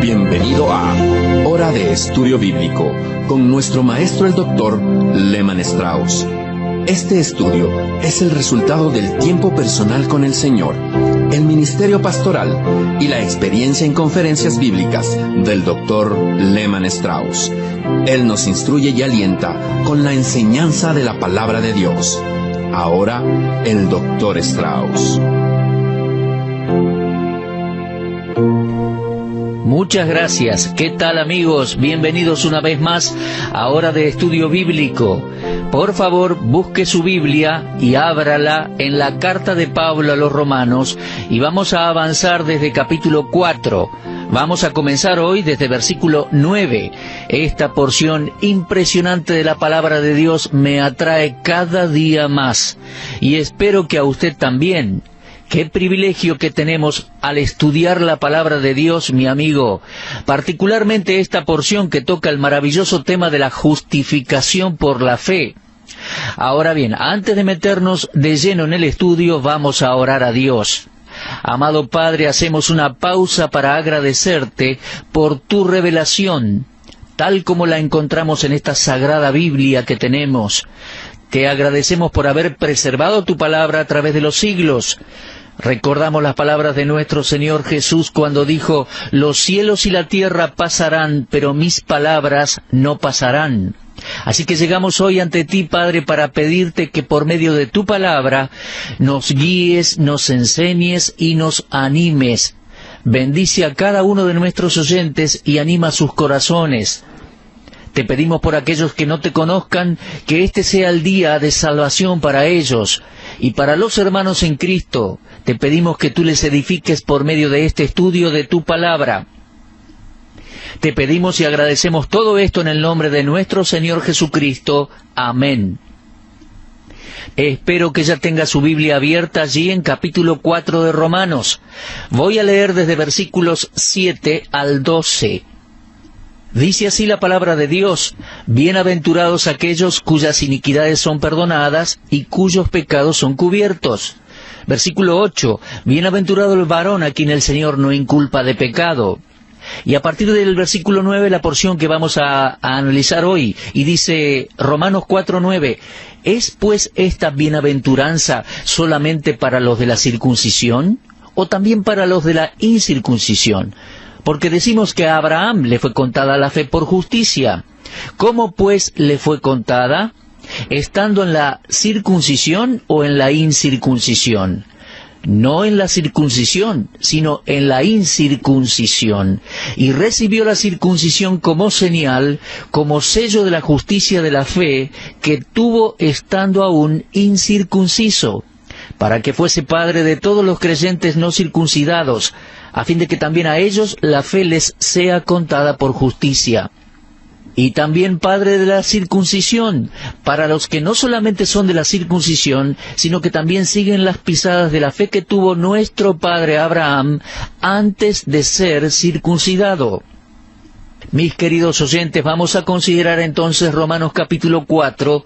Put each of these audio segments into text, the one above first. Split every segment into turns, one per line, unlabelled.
Bienvenido a Hora de Estudio Bíblico con nuestro maestro el Dr. Lehman Strauss. Este estudio es el resultado del tiempo personal con el Señor, el ministerio pastoral y la experiencia en conferencias bíblicas del Dr. Lehman Strauss. Él nos instruye y alienta con la enseñanza de la palabra de Dios. Ahora, el Dr. Strauss.
Muchas gracias. ¿Qué tal, amigos? Bienvenidos una vez más a Hora de Estudio Bíblico. Por favor, busque su Biblia y ábrala en la carta de Pablo a los Romanos y vamos a avanzar desde capítulo 4. Vamos a comenzar hoy desde versículo 9. Esta porción impresionante de la palabra de Dios me atrae cada día más y espero que a usted también. Qué privilegio que tenemos al estudiar la palabra de Dios, mi amigo, particularmente esta porción que toca el maravilloso tema de la justificación por la fe. Ahora bien, antes de meternos de lleno en el estudio, vamos a orar a Dios. Amado Padre, hacemos una pausa para agradecerte por tu revelación, tal como la encontramos en esta sagrada Biblia que tenemos. Te agradecemos por haber preservado tu palabra a través de los siglos. Recordamos las palabras de nuestro Señor Jesús cuando dijo: los cielos y la tierra pasarán, pero mis palabras no pasarán. Así que llegamos hoy ante ti, Padre, para pedirte que por medio de tu palabra nos guíes, nos enseñes y nos animes. Bendice a cada uno de nuestros oyentes y anima sus corazones. Te pedimos por aquellos que no te conozcan, que este sea el día de salvación para ellos. Y para los hermanos en Cristo, te pedimos que tú les edifiques por medio de este estudio de tu palabra. Te pedimos y agradecemos todo esto en el nombre de nuestro Señor Jesucristo. Amén. Espero que ya tenga su Biblia abierta allí en capítulo 4 de Romanos. Voy a leer desde versículos 7 al 12. Dice así la palabra de Dios: bienaventurados aquellos cuyas iniquidades son perdonadas y cuyos pecados son cubiertos. Versículo 8, bienaventurado el varón a quien el Señor no inculpa de pecado. Y a partir del versículo 9, la porción que vamos a analizar hoy, y dice Romanos 4:9, ¿es pues esta bienaventuranza solamente para los de la circuncisión, o también para los de la incircuncisión? Porque decimos que a Abraham le fue contada la fe por justicia. ¿Cómo pues le fue contada? ¿Estando en la circuncisión o en la incircuncisión? No en la circuncisión, sino en la incircuncisión. Y recibió la circuncisión como señal, como sello de la justicia de la fe, que tuvo estando aún incircunciso, para que fuese padre de todos los creyentes no circuncidados, a fin de que también a ellos la fe les sea contada por justicia. Y también padre de la circuncisión, para los que no solamente son de la circuncisión, sino que también siguen las pisadas de la fe que tuvo nuestro padre Abraham antes de ser circuncidado. Mis queridos oyentes, vamos a considerar entonces Romanos capítulo 4,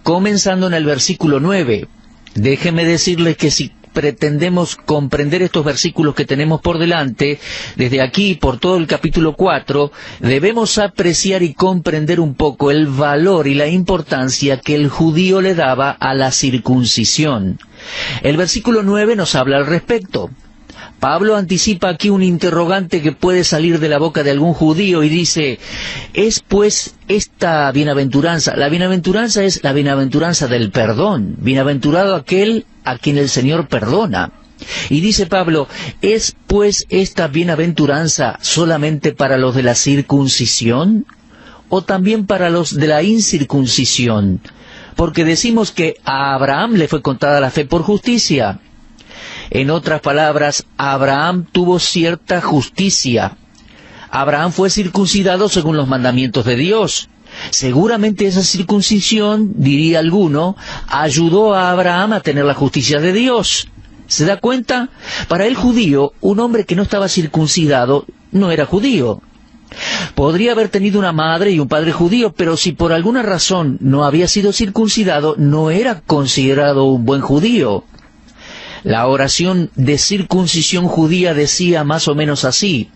comenzando en el versículo 9. Déjenme decirles que si pretendemos comprender estos versículos que tenemos por delante, desde aquí por todo el capítulo 4, debemos apreciar y comprender un poco el valor y la importancia que el judío le daba a la circuncisión. El versículo 9 nos habla al respecto. Pablo anticipa aquí un interrogante que puede salir de la boca de algún judío y dice: ¿es pues esta bienaventuranza? La bienaventuranza es la bienaventuranza del perdón. Bienaventurado aquel a quien el Señor perdona. Y dice Pablo: ¿es pues esta bienaventuranza solamente para los de la circuncisión o también para los de la incircuncisión? Porque decimos que a Abraham le fue contada la fe por justicia. En otras palabras, Abraham tuvo cierta justicia. Abraham fue circuncidado según los mandamientos de Dios. Seguramente esa circuncisión, diría alguno, ayudó a Abraham a tener la justicia de Dios. ¿Se da cuenta? Para el judío, un hombre que no estaba circuncidado no era judío. Podría haber tenido una madre y un padre judío, pero si por alguna razón no había sido circuncidado, no era considerado un buen judío. La oración de circuncisión judía decía más o menos así: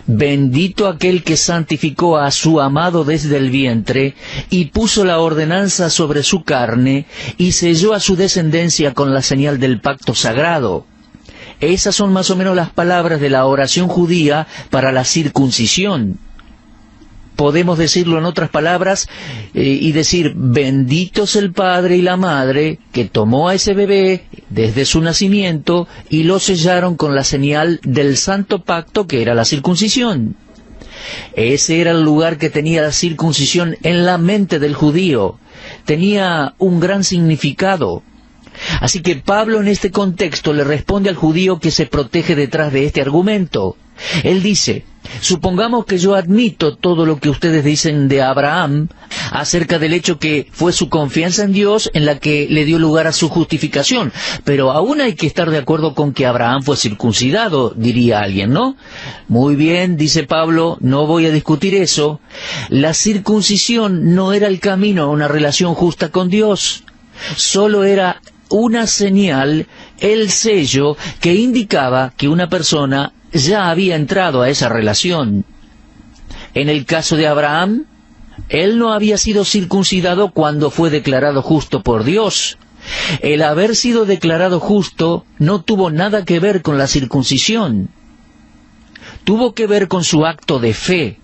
bendito aquel que santificó a su amado desde el vientre, y puso la ordenanza sobre su carne, y selló a su descendencia con la señal del pacto sagrado. Esas son más o menos las palabras de la oración judía para la circuncisión. Podemos decirlo en otras palabras y decir: bendito es el padre y la madre que tomó a ese bebé desde su nacimiento y lo sellaron con la señal del santo pacto que era la circuncisión. Ese era el lugar que tenía la circuncisión en la mente del judío. Tenía un gran significado. Así que Pablo en este contexto le responde al judío que se protege detrás de este argumento. Él dice: supongamos que yo admito todo lo que ustedes dicen de Abraham acerca del hecho que fue su confianza en Dios en la que le dio lugar a su justificación, pero aún hay que estar de acuerdo con que Abraham fue circuncidado, diría alguien, ¿no? Muy bien, dice Pablo, no voy a discutir eso. La circuncisión no era el camino a una relación justa con Dios, solo era una señal, el sello que indicaba que una persona ya había entrado a esa relación. En el caso de Abraham, él no había sido circuncidado cuando fue declarado justo por Dios. El haber sido declarado justo no tuvo nada que ver con la circuncisión. Tuvo que ver con su acto de fe.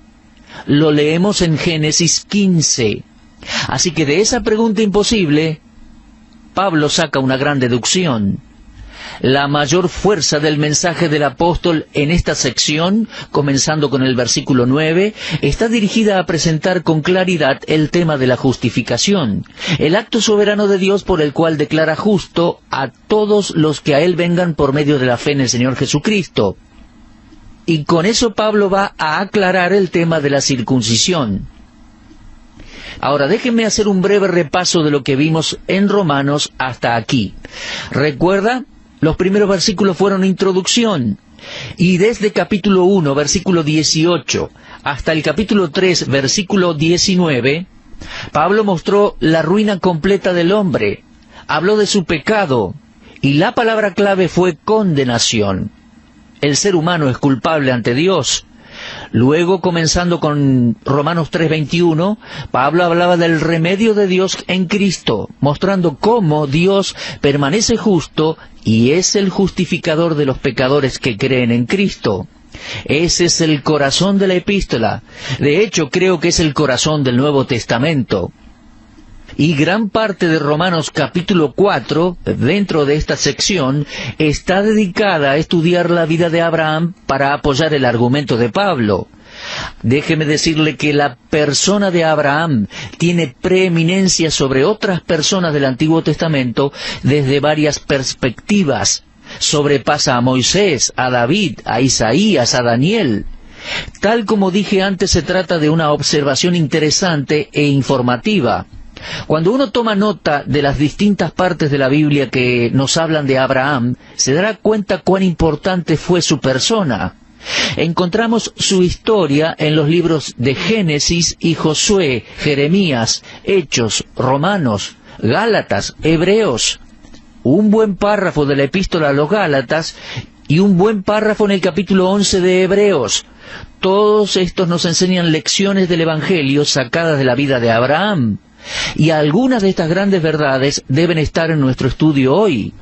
Lo leemos en Génesis 15. Así que de esa pregunta imposible, Pablo saca una gran deducción. La mayor fuerza del mensaje del apóstol en esta sección, comenzando con el versículo 9, está dirigida a presentar con claridad el tema de la justificación, el acto soberano de Dios por el cual declara justo a todos los que a Él vengan por medio de la fe en el Señor Jesucristo. Y con eso Pablo va a aclarar el tema de la circuncisión. Ahora, déjenme hacer un breve repaso de lo que vimos en Romanos hasta aquí. ¿Recuerda? Los primeros versículos fueron introducción, y desde capítulo 1, versículo 18, hasta el capítulo 3, versículo 19, Pablo mostró la ruina completa del hombre, habló de su pecado, y la palabra clave fue condenación. El ser humano es culpable ante Dios. Luego, comenzando con Romanos 3:21, Pablo hablaba del remedio de Dios en Cristo, mostrando cómo Dios permanece justo y es el justificador de los pecadores que creen en Cristo. Ese es el corazón de la epístola. De hecho, creo que es el corazón del Nuevo Testamento. Y gran parte de Romanos capítulo 4, dentro de esta sección, está dedicada a estudiar la vida de Abraham para apoyar el argumento de Pablo. Déjeme decirle que la persona de Abraham tiene preeminencia sobre otras personas del Antiguo Testamento desde varias perspectivas. Sobrepasa a Moisés, a David, a Isaías, a Daniel. Tal como dije antes, se trata de una observación interesante e informativa. Cuando uno toma nota de las distintas partes de la Biblia que nos hablan de Abraham, se dará cuenta cuán importante fue su persona. Encontramos su historia en los libros de Génesis y Josué, Jeremías, Hechos, Romanos, Gálatas, Hebreos. Un buen párrafo de la epístola a los Gálatas y un buen párrafo en el capítulo 11 de Hebreos. Todos estos nos enseñan lecciones del Evangelio sacadas de la vida de Abraham. Y algunas de estas grandes verdades deben estar en nuestro estudio hoy.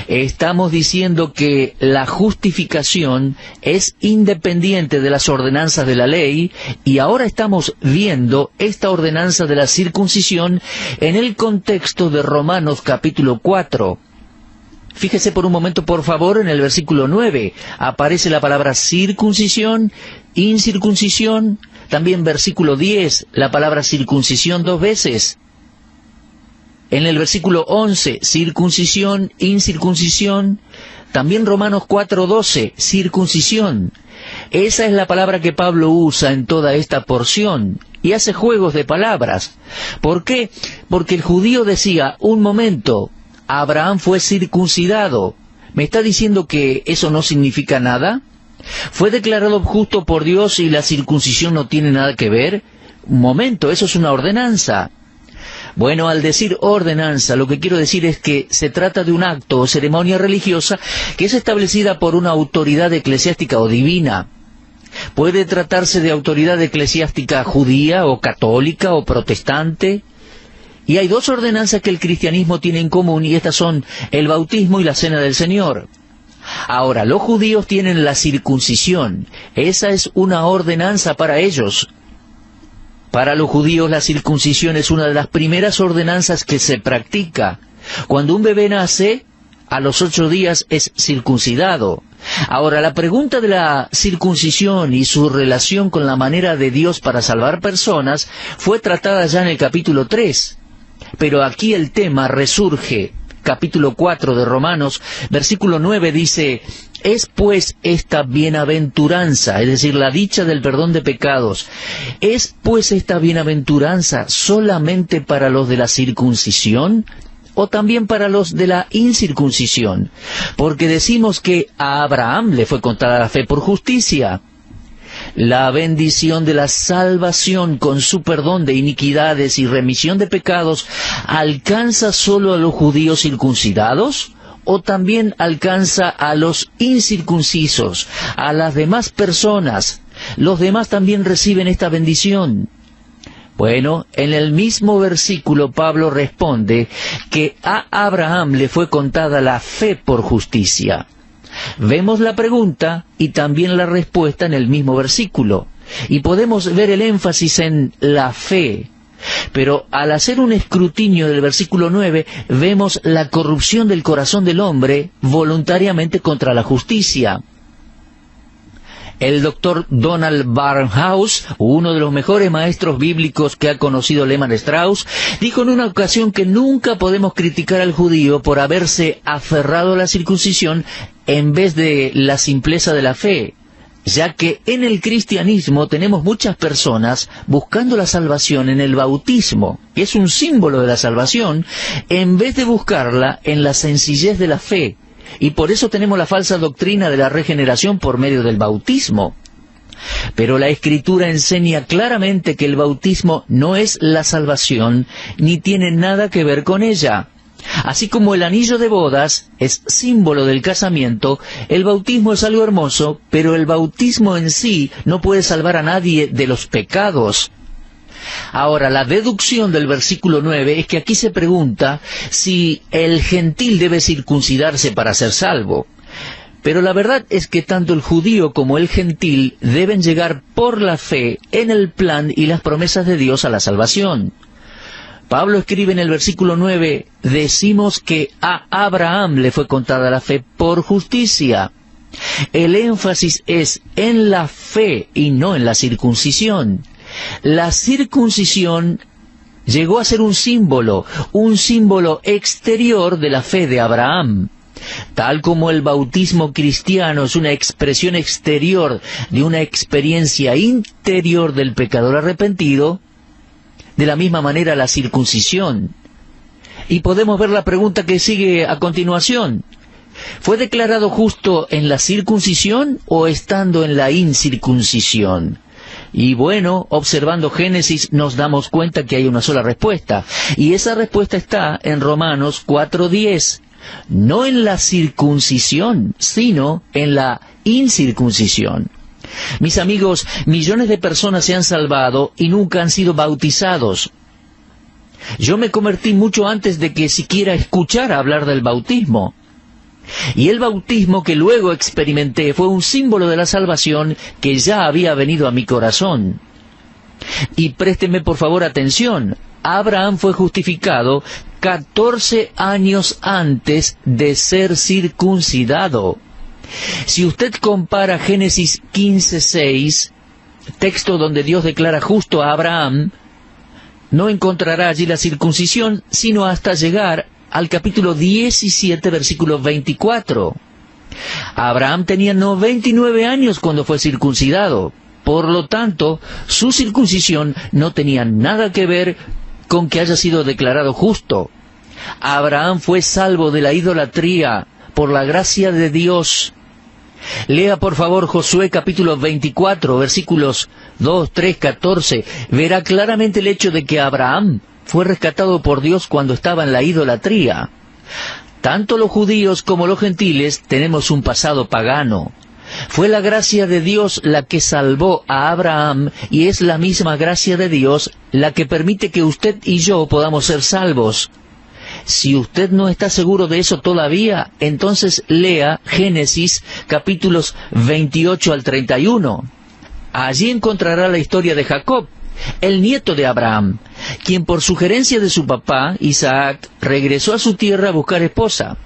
Estamos diciendo que la justificación es independiente de las ordenanzas de la ley, y ahora estamos viendo esta ordenanza de la circuncisión en el contexto de Romanos capítulo 4. Fíjese por un momento, por favor, en el versículo 9. Aparece la palabra circuncisión, incircuncisión. También versículo 10, la palabra circuncisión 2 veces. En el versículo 11, circuncisión, incircuncisión. También Romanos 4:12, circuncisión. Esa es la palabra que Pablo usa en toda esta porción, y hace juegos de palabras. ¿Por qué? Porque el judío decía: un momento, Abraham fue circuncidado. ¿Me está diciendo que eso no significa nada? ¿Fue declarado justo por Dios y la circuncisión no tiene nada que ver? Un momento, eso es una ordenanza. Bueno, al decir ordenanza, lo que quiero decir es que se trata de un acto o ceremonia religiosa que es establecida por una autoridad eclesiástica o divina. Puede tratarse de autoridad eclesiástica judía o católica o protestante. Y hay dos ordenanzas que el cristianismo tiene en común, y estas son el bautismo y la cena del Señor. Ahora, los judíos tienen la circuncisión. Esa es una ordenanza para ellos. Para los judíos la circuncisión es una de las primeras ordenanzas que se practica. Cuando un bebé nace, a los 8 días es circuncidado. Ahora, la pregunta de la circuncisión y su relación con la manera de Dios para salvar personas fue tratada ya en el capítulo 3. Pero aquí el tema resurge. Capítulo 4 de Romanos, versículo 9 dice: «Es pues esta bienaventuranza», es decir, la dicha del perdón de pecados, «¿es pues esta bienaventuranza solamente para los de la circuncisión o también para los de la incircuncisión? Porque decimos que a Abraham le fue contada la fe por justicia». La bendición de la salvación con su perdón de iniquidades y remisión de pecados ¿alcanza solo a los judíos circuncidados? ¿O también alcanza a los incircuncisos, a las demás personas? ¿Los demás también reciben esta bendición? Bueno, en el mismo versículo Pablo responde que a Abraham le fue contada la fe por justicia. Vemos la pregunta y también la respuesta en el mismo versículo, y podemos ver el énfasis en la fe. Pero al hacer un escrutinio del versículo 9, vemos la corrupción del corazón del hombre voluntariamente contra la justicia. El doctor Donald Barnhouse, uno de los mejores maestros bíblicos que ha conocido Lehmann Strauss, dijo en una ocasión que nunca podemos criticar al judío por haberse aferrado a la circuncisión en vez de la simpleza de la fe, ya que en el cristianismo tenemos muchas personas buscando la salvación en el bautismo, que es un símbolo de la salvación, en vez de buscarla en la sencillez de la fe. Y por eso tenemos la falsa doctrina de la regeneración por medio del bautismo. Pero la Escritura enseña claramente que el bautismo no es la salvación, ni tiene nada que ver con ella. Así como el anillo de bodas es símbolo del casamiento, el bautismo es algo hermoso, pero el bautismo en sí no puede salvar a nadie de los pecados. Ahora, la deducción del versículo 9 es que aquí se pregunta si el gentil debe circuncidarse para ser salvo. Pero la verdad es que tanto el judío como el gentil deben llegar por la fe en el plan y las promesas de Dios a la salvación. Pablo escribe en el versículo 9, decimos que a Abraham le fue contada la fe por justicia. El énfasis es en la fe y no en la circuncisión. La circuncisión llegó a ser un símbolo exterior de la fe de Abraham. Tal como el bautismo cristiano es una expresión exterior de una experiencia interior del pecador arrepentido, de la misma manera la circuncisión. Y podemos ver la pregunta que sigue a continuación. ¿Fue declarado justo en la circuncisión o estando en la incircuncisión? Y bueno, observando Génesis nos damos cuenta que hay una sola respuesta. Y esa respuesta está en Romanos 4:10. No en la circuncisión, sino en la incircuncisión. Mis amigos, millones de personas se han salvado y nunca han sido bautizados. Yo me convertí mucho antes de que siquiera escuchara hablar del bautismo. Y el bautismo que luego experimenté fue un símbolo de la salvación que ya había venido a mi corazón. Y présteme por favor atención, Abraham fue justificado 14 años antes de ser circuncidado. Si usted compara Génesis 15:6, texto donde Dios declara justo a Abraham, no encontrará allí la circuncisión, sino hasta llegar al capítulo 17, versículo 24. Abraham tenía 99 años cuando fue circuncidado. Por lo tanto, su circuncisión no tenía nada que ver con que haya sido declarado justo. Abraham fue salvo de la idolatría por la gracia de Dios. Lea por favor Josué capítulo 24, versículos 2, 3, 14. Verá claramente el hecho de que Abraham fue rescatado por Dios cuando estaba en la idolatría. Tanto los judíos como los gentiles tenemos un pasado pagano. Fue la gracia de Dios la que salvó a Abraham, y es la misma gracia de Dios la que permite que usted y yo podamos ser salvos. Si usted no está seguro de eso todavía, entonces lea Génesis capítulos 28 al 31. Allí encontrará la historia de Jacob, el nieto de Abraham, quien por sugerencia de su papá, Isaac, regresó a su tierra a buscar esposa.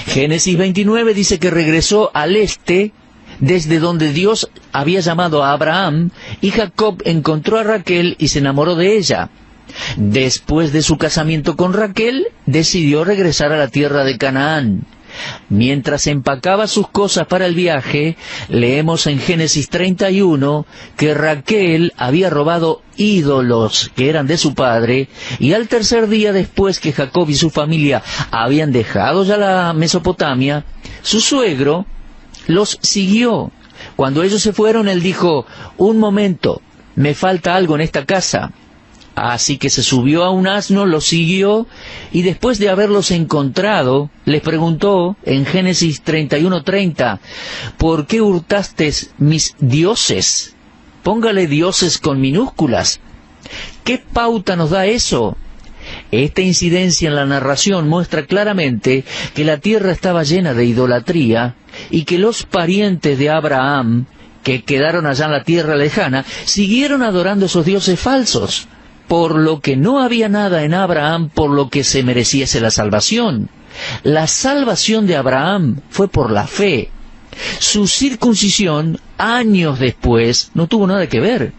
Génesis 29 dice que regresó al este, desde donde Dios había llamado a Abraham, y Jacob encontró a Raquel y se enamoró de ella. Después de su casamiento con Raquel, decidió regresar a la tierra de Canaán. Mientras empacaba sus cosas para el viaje, leemos en Génesis 31 que Raquel había robado ídolos que eran de su padre, y al tercer día después que Jacob y su familia habían dejado ya la Mesopotamia, su suegro los siguió. Cuando ellos se fueron, él dijo: un momento, me falta algo en esta casa. Así que se subió a un asno, los siguió, y después de haberlos encontrado, les preguntó en Génesis 31:30, ¿por qué hurtasteis mis dioses? Póngale dioses con minúsculas. ¿Qué pauta nos da eso? Esta incidencia en la narración muestra claramente que la tierra estaba llena de idolatría, y que los parientes de Abraham, que quedaron allá en la tierra lejana, siguieron adorando esos dioses falsos, por lo que no había nada en Abraham por lo que se mereciese la salvación. La salvación de Abraham fue por la fe. Su circuncisión, años después, no tuvo nada que ver.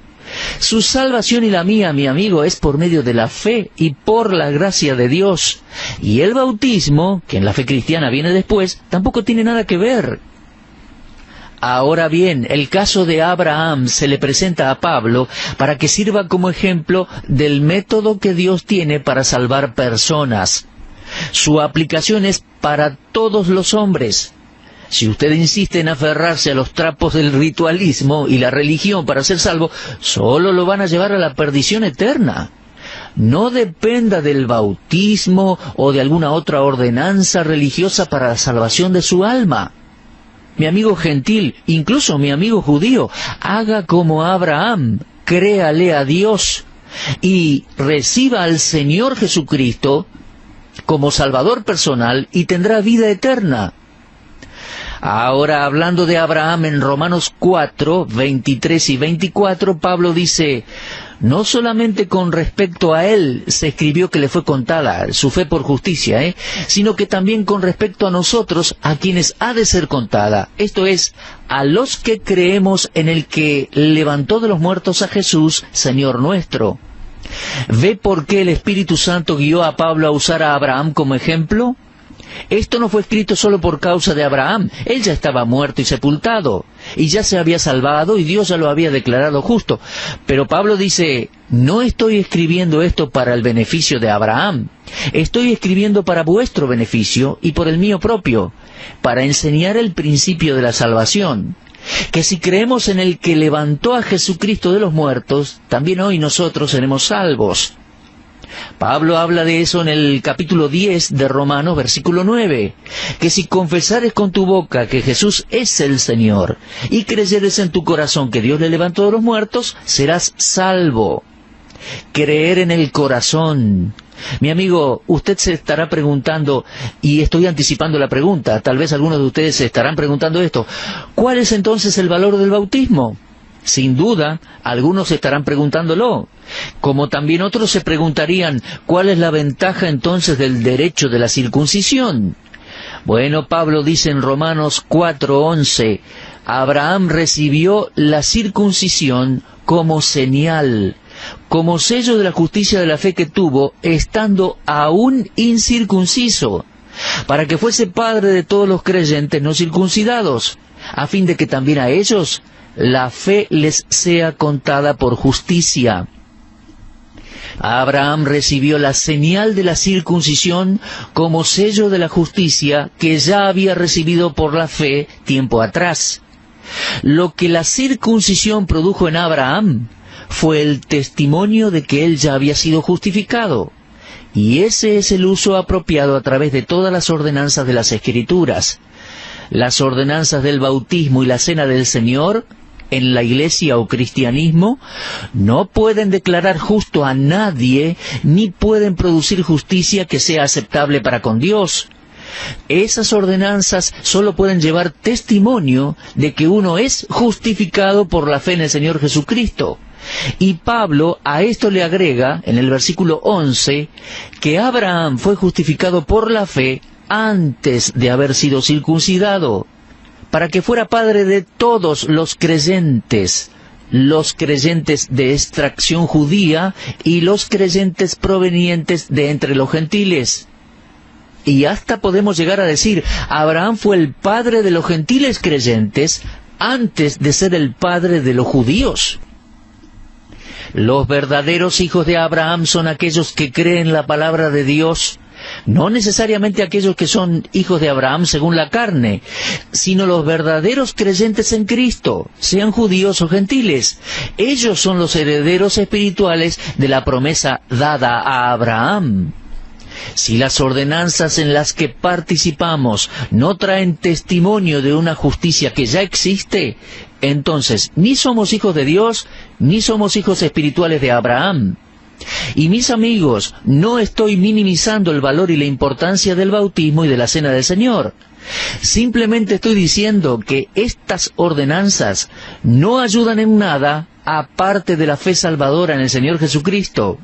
Su salvación y la mía, mi amigo, es por medio de la fe y por la gracia de Dios. Y el bautismo, que en la fe cristiana viene después, tampoco tiene nada que ver. Ahora bien, el caso de Abraham se le presenta a Pablo para que sirva como ejemplo del método que Dios tiene para salvar personas. Su aplicación es para todos los hombres. Si usted insiste en aferrarse a los trapos del ritualismo y la religión para ser salvo, solo lo van a llevar a la perdición eterna. No dependa del bautismo o de alguna otra ordenanza religiosa para la salvación de su alma. Mi amigo gentil, incluso mi amigo judío, haga como Abraham, créale a Dios y reciba al Señor Jesucristo como Salvador personal y tendrá vida eterna. Ahora, hablando de Abraham en Romanos 4, 23 y 24, Pablo dice: no solamente con respecto a él se escribió que le fue contada su fe por justicia, sino que también con respecto a nosotros, a quienes ha de ser contada, esto es, a los que creemos en el que levantó de los muertos a Jesús, Señor nuestro. ¿Ve por qué el Espíritu Santo guió a Pablo a usar a Abraham como ejemplo? Esto no fue escrito solo por causa de Abraham. Él ya estaba muerto y sepultado, y ya se había salvado, y Dios ya lo había declarado justo. Pero Pablo dice: no estoy escribiendo esto para el beneficio de Abraham. Estoy escribiendo para vuestro beneficio y por el mío propio, para enseñar el principio de la salvación. Que si creemos en el que levantó a Jesucristo de los muertos, también hoy nosotros seremos salvos. Pablo habla de eso en el capítulo 10 de Romanos, versículo 9, que si confesares con tu boca que Jesús es el Señor, y creyeres en tu corazón que Dios le levantó de los muertos, serás salvo. Creer en el corazón. Mi amigo, usted se estará preguntando, y estoy anticipando la pregunta, tal vez algunos de ustedes se estarán preguntando esto: ¿cuál es entonces el valor del bautismo? Sin duda, algunos estarán preguntándolo, como también otros se preguntarían: ¿cuál es la ventaja entonces del derecho de la circuncisión? Bueno, Pablo dice en Romanos 4:11, Abraham recibió la circuncisión como señal, como sello de la justicia de la fe que tuvo, estando aún incircunciso, para que fuese padre de todos los creyentes no circuncidados, a fin de que también a ellos la fe les sea contada por justicia. Abraham recibió la señal de la circuncisión como sello de la justicia que ya había recibido por la fe tiempo atrás. Lo que la circuncisión produjo en Abraham fue el testimonio de que él ya había sido justificado. Y ese es el uso apropiado a través de todas las ordenanzas de las Escrituras. Las ordenanzas del bautismo y la cena del Señor en la iglesia o cristianismo no pueden declarar justo a nadie, ni pueden producir justicia que sea aceptable para con Dios. Esas ordenanzas solo pueden llevar testimonio de que uno es justificado por la fe en el Señor Jesucristo. Y Pablo a esto le agrega, en el versículo 11, que Abraham fue justificado por la fe antes de haber sido circuncidado, para que fuera padre de todos los creyentes de extracción judía y los creyentes provenientes de entre los gentiles. Y hasta podemos llegar a decir, Abraham fue el padre de los gentiles creyentes antes de ser el padre de los judíos. Los verdaderos hijos de Abraham son aquellos que creen la palabra de Dios, no necesariamente aquellos que son hijos de Abraham según la carne, sino los verdaderos creyentes en Cristo, sean judíos o gentiles. Ellos son los herederos espirituales de la promesa dada a Abraham. Si las ordenanzas en las que participamos no traen testimonio de una justicia que ya existe, entonces ni somos hijos de Dios, ni somos hijos espirituales de Abraham. Y mis amigos, no estoy minimizando el valor y la importancia del bautismo y de la cena del Señor. Simplemente estoy diciendo que estas ordenanzas no ayudan en nada aparte de la fe salvadora en el Señor Jesucristo.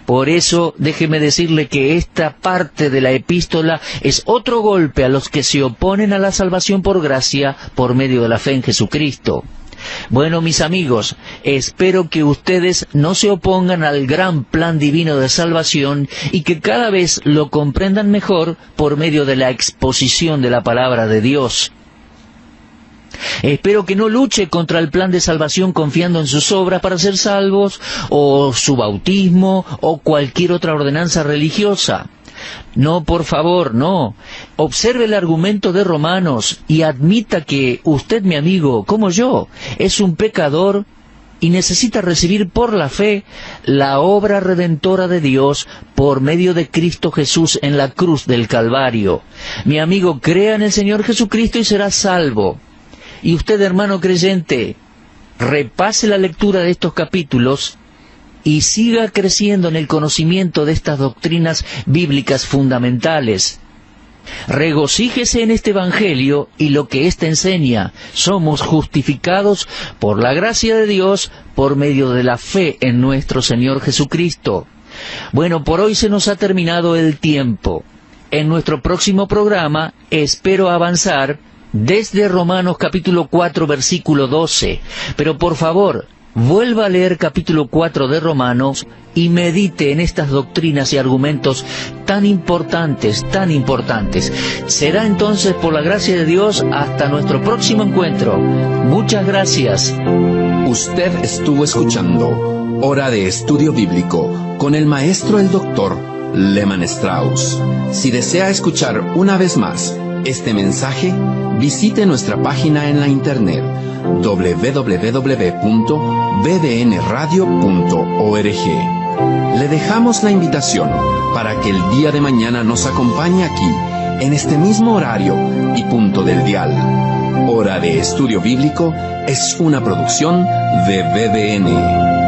Por eso, déjeme decirle que esta parte de la epístola es otro golpe a los que se oponen a la salvación por gracia por medio de la fe en Jesucristo. Bueno, mis amigos, espero que ustedes no se opongan al gran plan divino de salvación y que cada vez lo comprendan mejor por medio de la exposición de la palabra de Dios. Espero que no luche contra el plan de salvación confiando en sus obras para ser salvos, o su bautismo, o cualquier otra ordenanza religiosa. No, por favor, no. Observe el argumento de Romanos y admita que usted, mi amigo, como yo, es un pecador y necesita recibir por la fe la obra redentora de Dios por medio de Cristo Jesús en la cruz del Calvario. Mi amigo, crea en el Señor Jesucristo y será salvo. Y usted, hermano creyente, repase la lectura de estos capítulos y siga creciendo en el conocimiento de estas doctrinas bíblicas fundamentales. Regocíjese en este Evangelio y lo que éste enseña. Somos justificados por la gracia de Dios por medio de la fe en nuestro Señor Jesucristo. Bueno, por hoy se nos ha terminado el tiempo. En nuestro próximo programa espero avanzar desde Romanos capítulo 4 versículo 12. Pero por favor, vuelva a leer capítulo 4 de Romanos y medite en estas doctrinas y argumentos tan importantes, tan importantes. Será entonces, por la gracia de Dios, hasta nuestro próximo encuentro. Muchas gracias.
Usted estuvo escuchando Hora de Estudio Bíblico con el maestro el doctor Lehman Strauss. Si desea escuchar una vez más este mensaje, visite nuestra página en la internet www.bbnradio.org. Le dejamos la invitación para que el día de mañana nos acompañe aquí, en este mismo horario y punto del dial. Hora de Estudio Bíblico es una producción de BBN.